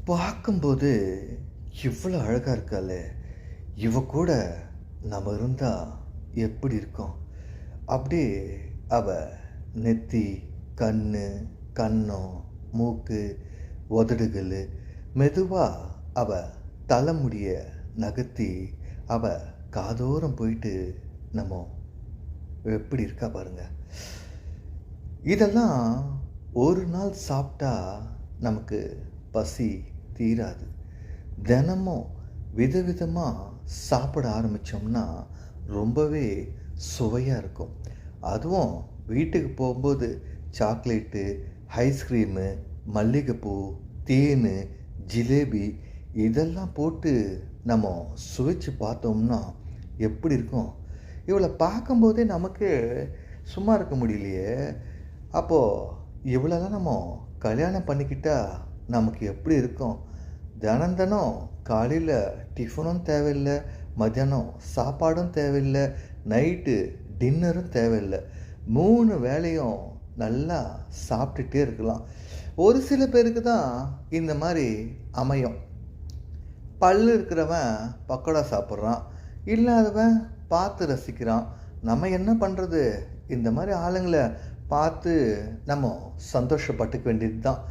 பார்க்கும்போது இவ்வளோ அழகாக இருக்காளே, இவ கூட நம்ம இருந்தால் எப்படி இருக்கும்? அப்படியே அவ நெத்தி, கண்ணு, கன்னம், மூக்கு, உதடுகள் மெதுவாக அவ தலைமுடிய நகர்த்தி அவ காதோரம் போயிட்டு நம்ம எப்படி இருக்கா பாருங்க. இதெல்லாம் ஒரு நாள் சாப்பிட்டா நமக்கு பசி தீராது. தினமும் விதவிதமாக சாப்பிட ஆரம்பித்தோம்னா ரொம்பவே சுவையாக இருக்கும். அதுவும் வீட்டுக்கு போகும்போது சாக்லேட்டு, ஐஸ்கிரீமு, மல்லிகைப்பூ, தேன், ஜிலேபி இதெல்லாம் போட்டு நம்ம சுவைச்சு பார்த்தோம்னா எப்படி இருக்கும்? இவளை பார்க்கும்போதே நமக்கு சும்மா இருக்க முடியலையே. அப்போது இவ்வளோலாம் நம்ம கல்யாணம் பண்ணிக்கிட்டா நமக்கு எப்படி இருக்கும்? தினம் தினம் காலையில் டிஃபனும் தேவையில்லை, மத்தியானம் சாப்பாடும் தேவையில்லை, நைட்டு டின்னரும் தேவையில்லை. 3 வேளையும் நல்லா சாப்பிட்டுட்டே இருக்கலாம். ஒரு சில பேருக்கு தான் இந்த மாதிரி அமையும். பல்லு இருக்கிறவன் பக்கோடா சாப்பிட்றான், இல்லாதவன் பார்த்து ரசிக்கிறான். நம்ம என்ன பண்ணுறது? இந்த மாதிரி ஆளுங்களை பார்த்து நம்ம சந்தோஷப்பட்டுக்க வேண்டியது தான்.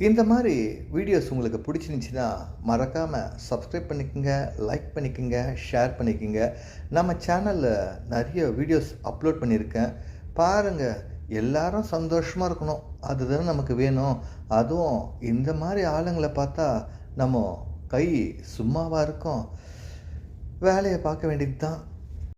இந்த மாதிரி வீடியோஸ் உங்களுக்கு பிடிச்சிருந்துச்சின்னா மறக்காமல் சப்ஸ்கிரைப் பண்ணிக்கோங்க, லைக் பண்ணிக்கோங்க, ஷேர் பண்ணிக்கோங்க. நம்ம சேனலில் நிறைய வீடியோஸ் அப்லோட் பண்ணியிருக்கேன், பாருங்கள். எல்லாரும் சந்தோஷமாக இருக்கணும், அதுதானே நமக்கு வேணும். அதுவும் இந்த மாதிரி ஆளுங்களை பார்த்தா நம்ம கை சும்மாவாக இருக்கும். வேலையை பார்க்க வேண்டியது தான்.